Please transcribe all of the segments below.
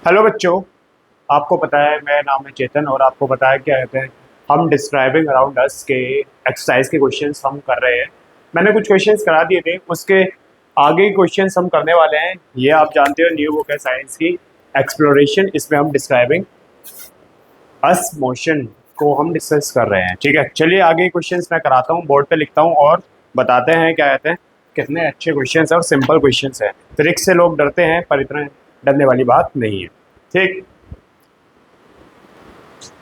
Hello बच्चों। आपको पता है मेरा नाम है चेतन और आपको पता है क्या कहते हैं हम डिस्क्राइबिंग अराउंड अस के एक्सरसाइज के क्वेश्चंस हम कर रहे हैं। मैंने कुछ क्वेश्चंस करा दिए थे, उसके आगे क्वेश्चंस हम करने वाले हैं। ये आप जानते हो न्यू बुक है साइंस की एक्सप्लोरेशन, इसमें हम डिस्क्राइबिंग अस मोशन को हम डिस्कस कर रहे हैं। ठीक है, चलिए आगे क्वेश्चंस मैं कराता हूँ, बोर्ड पे लिखता हूँ और बताते हैं क्या कहते हैं कितने अच्छे क्वेश्चंस हैं और सिंपल क्वेश्चंस हैं। ट्रिक से लोग डरते हैं पर इतना डरने वाली बात नहीं है। ठीक,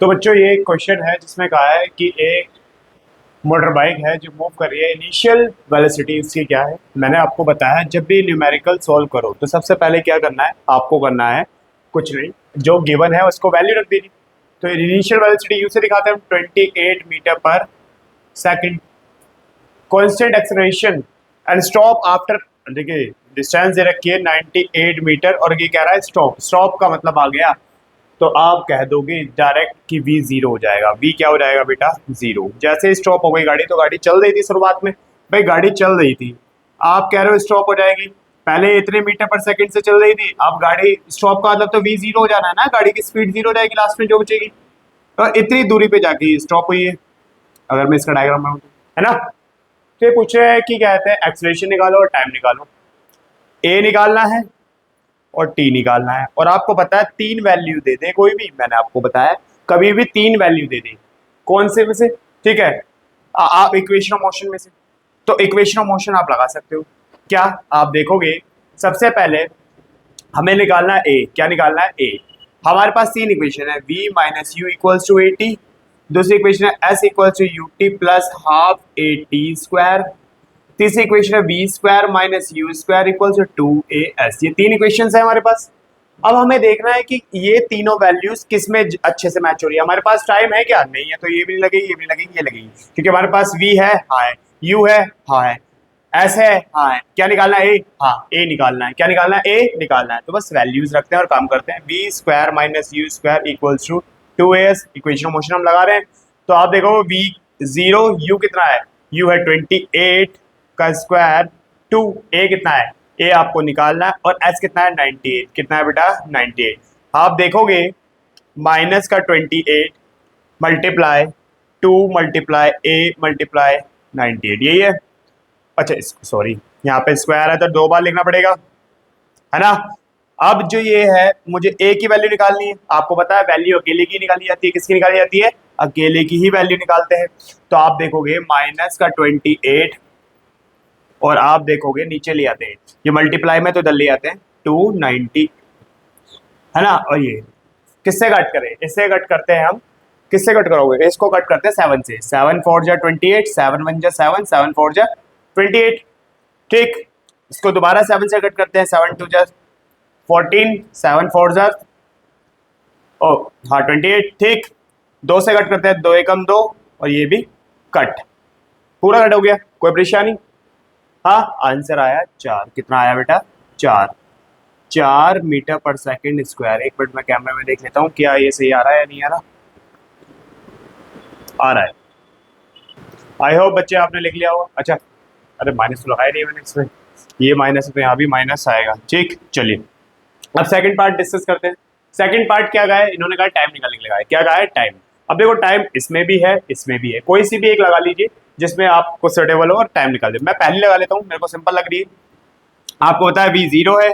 तो बच्चों ये एक क्वेश्चन है जिसमें कहा है कि एक मोटर बाइक है जो मूव कर रही है, इनिशियल वेलोसिटी उसकी क्या है। मैंने आपको बताया जब भी न्यूमेरिकल सॉल्व करो तो सबसे पहले क्या करना है, आपको करना है कुछ नहीं, जो गिवन है उसको वैल्यू रख देनी। तो इनिशियल वेलोसिटी यू से दिखाते हैं हम 28 मीटर पर second, constant acceleration and stop after, देखिए डिस्टेंस दे रखी है 98 मीटर और ये कह रहा है स्टॉप। स्टॉप का मतलब आ गया तो आप कह दोगे डायरेक्ट कि v जीरो हो जाएगा। v क्या हो जाएगा बेटा, जीरो। जैसे ही स्टॉप हो गई गाड़ी, तो गाड़ी चल रही थी शुरुआत में, भाई गाड़ी चल रही थी, आप कह रहे हो स्टॉप हो जाएगी। पहले इतने मीटर पर सेकंड से चल रही थी, अब गाड़ी स्टॉप का मतलब तो v जीरो हो जाना है ना, गाड़ी की स्पीड जीरो हो जाएगी लास्ट में जो बचेगी। तो इतनी दूरी पे जाके स्टॉप हुई है, अगर मैं इसका डायग्राम बनाऊं तो, है ना। तो ये पूछ रहे हैं कि क्या कहते हैं एक्सेलरेशन निकालो और टाइम निकालो। ए निकालना है और टी निकालना है, और आपको पता है तीन वैल्यू दे दे कोई भी, मैंने आपको बताया कभी भी तीन वैल्यू दे दे, कौन से में से, ठीक है, आप इक्वेशन ऑफ मोशन में से। तो इक्वेशन ऑफ मोशन आप लगा सकते हो। क्या आप देखोगे, सबसे पहले हमें निकालना है ए। क्या निकालना है, ए। हमारे पास तीन इक्वेशन है, v minus u equals to a t, दूसरी इक्वेशन है s equals to u t plus half a t square, तीसरी इक्वेशन है b square minus u square equal to two a s. ये तीन इक्वेशन है हमारे पास। अब हमें देखना है कि ये तीनों वैल्यूज किस में अच्छे से मैच हो रही है। हमारे पास टाइम है क्या, नहीं है, तो ये भी लगेगी, ये भी लगेगी, ये लगेगी, क्योंकि हमारे पास v है, हाँ है, u है, हाँ है, s है, हाँ है। क्या निकालना है, a, हाँ a निकालना है। क्या निकालना है, a निकालना है। तो बस वैल्यूज रखते हैं और काम करते हैं। v square minus u square equals to two a s, equation of motion हम लगा रहे हैं। तो आप देखो v जीरो, u कितना है, u है 28 का स्क्वायर, टू ए कितना है, ए आपको निकालना है, और एस कितना है 98। कितना है बेटा, 98। आप देखोगे माइनस का 28 multiply two multiply A multiply 98, यही है। अच्छा सॉरी, यहाँ पे स्क्वायर है तो दो बार लिखना पड़ेगा, है ना। अब जो ये है, मुझे ए की वैल्यू निकालनी है। आपको पता है वैल्यू अकेले की निकाली जाती है, किसकी निकाली जाती है, अकेले की ही वैल्यू निकालते हैं। तो आप देखोगे माइनस का 28 और आप देखोगे नीचे ले आते हैं, ये मल्टीप्लाई में तो इधर ले आते हैं 290, है ना। और ये किससे कट करें, इससे कट करते हैं हम। किससे कट करोगे, इसको कट करते हैं 7 से। 7 4 जा 28, 7 1 जा 7, 7 4 जा 28। ठीक, इसको दोबारा 7 से कट करते हैं, 7 2 जा 14, 7 4 जा ओ हाँ 28। ठीक, दो से कट करते हैं, दो एकम दो, और ये भी कट, पूरा कट हो गया, कोई परेशानी। हाँ, आंसर आया 4। कितना आया बेटा, 4। 4 मीटर पर सेकंड स्क्वायर। एक मिनट में कैमरे में देख लेता हूँ क्या ये सही आ रहा है या नहीं आ रहा। आ रहा है, आई होप बच्चे आपने लिख लिया हो। अच्छा, अरे माइनस तो लगाया नहीं मैंने इसमें, ये माइनस है तो यहाँ भी माइनस आएगा। ठीक, चलिए अब सेकंड पार्ट डिस्कस करते हैं। सेकंड पार्ट क्या कहा है, इन्होंने कहा टाइम निकालने के लिए कहा है। क्या कहा है, टाइम। अब देखो टाइम इसमें भी है, इसमें भी है, कोई सी भी एक लगा लीजिए जिसमें आपको सुटेबल हो और टाइम निकाल दे। मैं पहले लगा लेता हूँ, मेरे को सिंपल लग रही है। आपको पता है v जीरो है,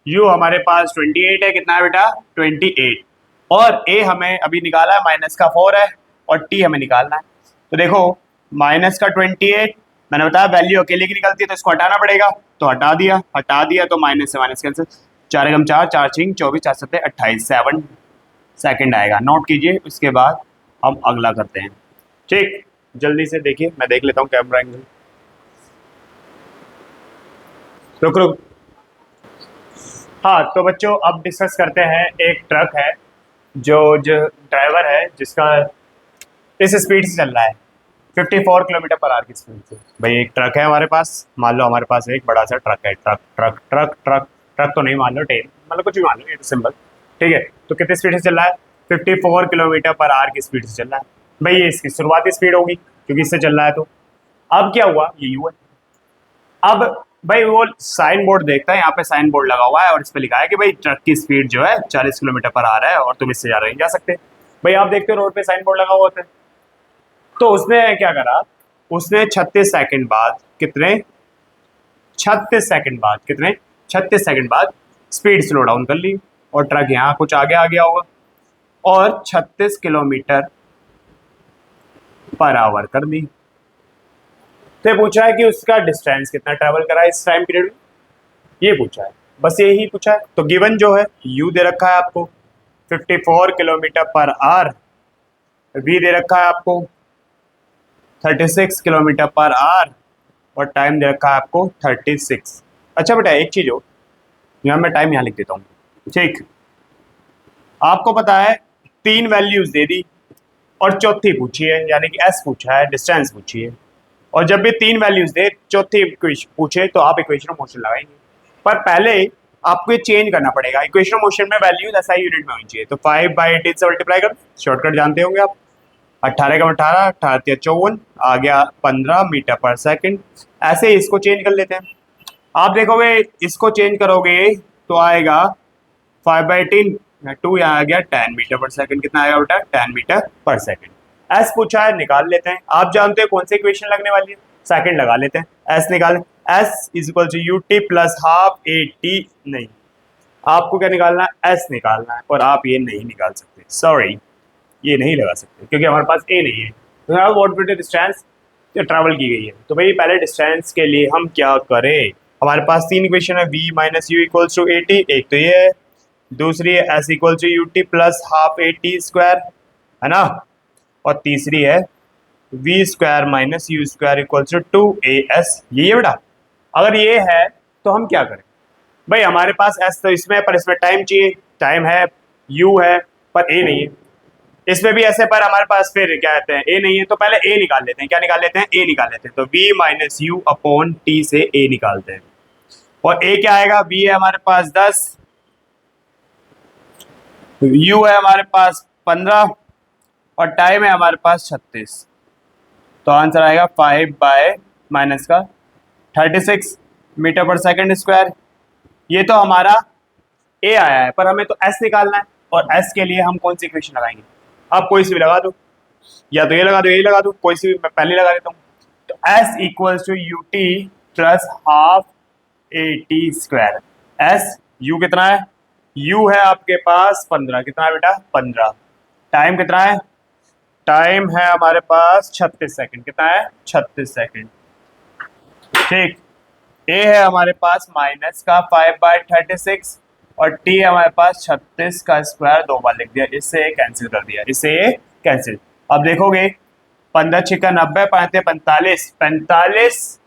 u हमारे पास 28 है, कितना है बेटा 28, और a हमें अभी निकाला है माइनस का 4 है, और t हमें निकालना है। तो देखो माइनस का 28, मैंने बताया वैल्यू अकेले की निकलती है तो इसको हटाना पड़ेगा, तो हटा दिया, हटा दिया तो माइनस से माइनस कैंसिल, 4 एकम 4, 4 छींग 24, 4 सत्ते 28, 7 सेकंड आएगा। नोट कीजिए, उसके बाद हम अगला करते हैं। ठीक, जल्दी से देखिए, मैं देख लेता हूँ कैमरा एंगल। रुक रुक, हाँ तो बच्चों अब डिस्कस करते हैं। एक ट्रक है जो जो ड्राइवर है जिसका इस स्पीड से चल रहा है 54 किलोमीटर पर आवर की स्पीड से। भाई एक ट्रक है हमारे पास, मान लो हमारे पास एक बड़ा सा ट्रक है, truck truck truck truck truck तो नहीं, मान लो ट्रेन, मतलब कुछ भी मान लो, ये तो सिंपल। ठीक है, तो कितनी स्पीड से चल रहा है, 54 किलोमीटर पर आवर की स्पीड से चल रहा है। भाई ये इसकी शुरुआती स्पीड होगी क्योंकि इससे चल रहा है। तो अब क्या हुआ, ये यू है। अब भाई वो साइन बोर्ड देखता है, यहाँ पे साइन बोर्ड लगा हुआ है और इस पे लिखा है कि भाई ट्रक की स्पीड जो है 40 किलोमीटर पर आ रहा है और तुम इससे जा रहे नहीं जा सकते। भाई आप देखते हो रोड पे साइन बोर्ड लगा हुआ होता है। तो उसने क्या करा, उसने 36 सेकंड बाद कितने, 36 सेकंड बाद कितने, 36 सेकंड बाद स्पीड स्लो डाउन कर ली और ट्रक यहाँ कुछ आगे आ गया होगा और 36 किलोमीटर पर आवर कर दी। तो पूछा है कि उसका डिस्टेंस कितना ट्रैवल करा इस टाइम पीरियड में, ये पूछा है, बस यही पूछा है। तो गिवन जो है u दे रखा है आपको 54 किलोमीटर पर आवर, v दे रखा है आपको 36 किलोमीटर पर आवर और टाइम दे रखा है आपको 36। अच्छा बेटा एक चीज हो, यहाँ मैं टाइम यहाँ लिख देता हूँ, ठीक। आपको पता है 3 वैल्यूज दे दी और चौथी पूछी है, यानी कि s पूछा है, डिस्टेंस पूछी है। और जब भी 3 वैल्यूज दे चौथी पूछे तो आप इक्वेशन ऑफ मोशन लगाएंगे, पर पहले आपको ये चेंज करना पड़ेगा। इक्वेशन ऑफ मोशन में वैल्यूज SI यूनिट में होनी चाहिए। तो 5/18 से मल्टीप्लाई कर, शॉर्टकट जानते होंगे आप, 18 का 18, 18 54 आ गया 15 मीटर पर सेकंड। ऐसे ही इसको चेंज कर लेते हैं। आप देखोगे इसको चेंज करोगे तो आएगा 5/18, 2 यहाँ आ गया 10 मीटर पर सेकंड। कितना आएगा बेटा, 10 मीटर पर सेकंड। एस पूछा है, निकाल लेते हैं। आप जानते हैं कौन सी इक्वेशन लगने वाली है, सेकंड लगा लेते हैं। एस निकाल, s is equal to u t plus half a t, नहीं आपको क्या निकालना है, एस निकालना है और आप ये नहीं निकाल सकते, सॉरी ये नहीं लगा सकते क्योंकि हमारे पास ए नहीं है। तो what will the distance travel की गई है। तो भाई पहले डिस्टेंस के लिए हम क्या करें, हमारे पास 3 इक्वेशन है, v minus u equals to a t, एक तो ये है, दूसरी है s equal to u t plus half a t square, है ना, और तीसरी है v square minus u square equal to 2as। ये है बेटा। अगर ये है तो हम क्या करें, भाई हमारे पास s तो इसमें, पर इसमें टाइम चाहिए, टाइम है, u है पर a नहीं है। इसमें भी ऐसे पर हमारे पास फिर क्या कहते हैं, a नहीं है, तो पहले a निकाल लेते हैं। क्या निकाल लेते हैं, a निकाल लेते हैं। तो v minus u upon t से a निकालते हैं और a क्या आएगा, v है हमारे पास 10, u है हमारे पास 15 और टाइम है हमारे पास 36। तो आंसर आएगा 5 बाय माइनस का 36 मीटर पर सेकंड स्क्वायर। ये तो हमारा ए आया है, पर हमें तो एस निकालना है और एस के लिए हम कौन सी इक्वेशन लगाएंगे, आप कोई सी भी लगा दो, या तो ये लगा दो, यही लगा दो, कोई सी भी मैं पहले लगा देता हूँ। तो s equals to u t plus half a t square. S u कितना है, यू है आपके पास 15, कितना है बेटा 15, टाइम कितना है, टाइम है हमारे पास 36 सेकंड, कितना है 36 सेकंड, ठीक। ए है हमारे पास माइनस का 5/36 और टी है हमारे पास 36 का स्क्वायर, 2 बार लिख दिया, इससे कैंसिल कर दिया, इससे कैंसिल। अब देखोगे 15 छिका 90, 45 45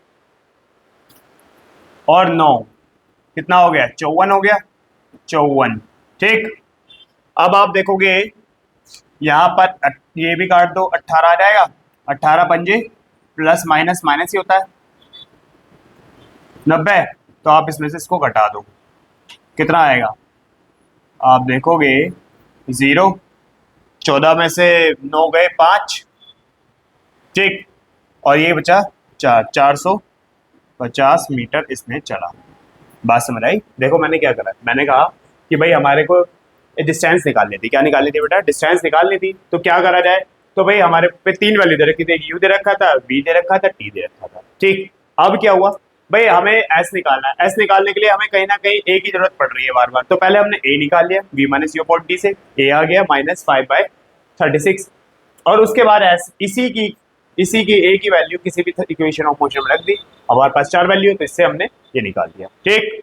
और 9 कितना हो गया, 54 हो गया, 54, ठीक। अब आप देखोगे यहाँ पर ये भी काट दो, 18 आ जाएगा, 18 पंजे प्लस माइनस माइनस ही होता है 90, तो आप इसमें से इसको घटा दो, कितना आएगा, आप देखोगे 0, 14 में से 9 गए 5, ठीक, और ये बचा 450 मीटर इसमें चला। बात समझ आई। देखो मैंने क्या करा, मैंने कहा कि भाई हमारे को डिस्टेंस निकालनी थी। क्या निकालनी थी बेटा, डिस्टेंस निकालनी थी। तो क्या करा जाए, तो भाई हमारे पे 3 वैल्यू दे रखी थी, यू दे रखा था, बी दे रखा था, टी दे रखा था, ठीक। अब क्या हुआ, भाई हमें एस निकालना है। एस निकालने के लिए हमें कहीं ना कहीं ए की जरूरत पड़ रही है बार बार। तो पहले हमने ए निकाल लिया, v minus u upon t से ए आ गया माइनस 5/36 और उसके बाद एस, इसी की ए की वैल्यू किसी भी इक्वेशन ऑफ मोशन में रख दी। हमारे पास 4 वैल्यू है तो इससे हमने ये निकाल दिया, ठीक।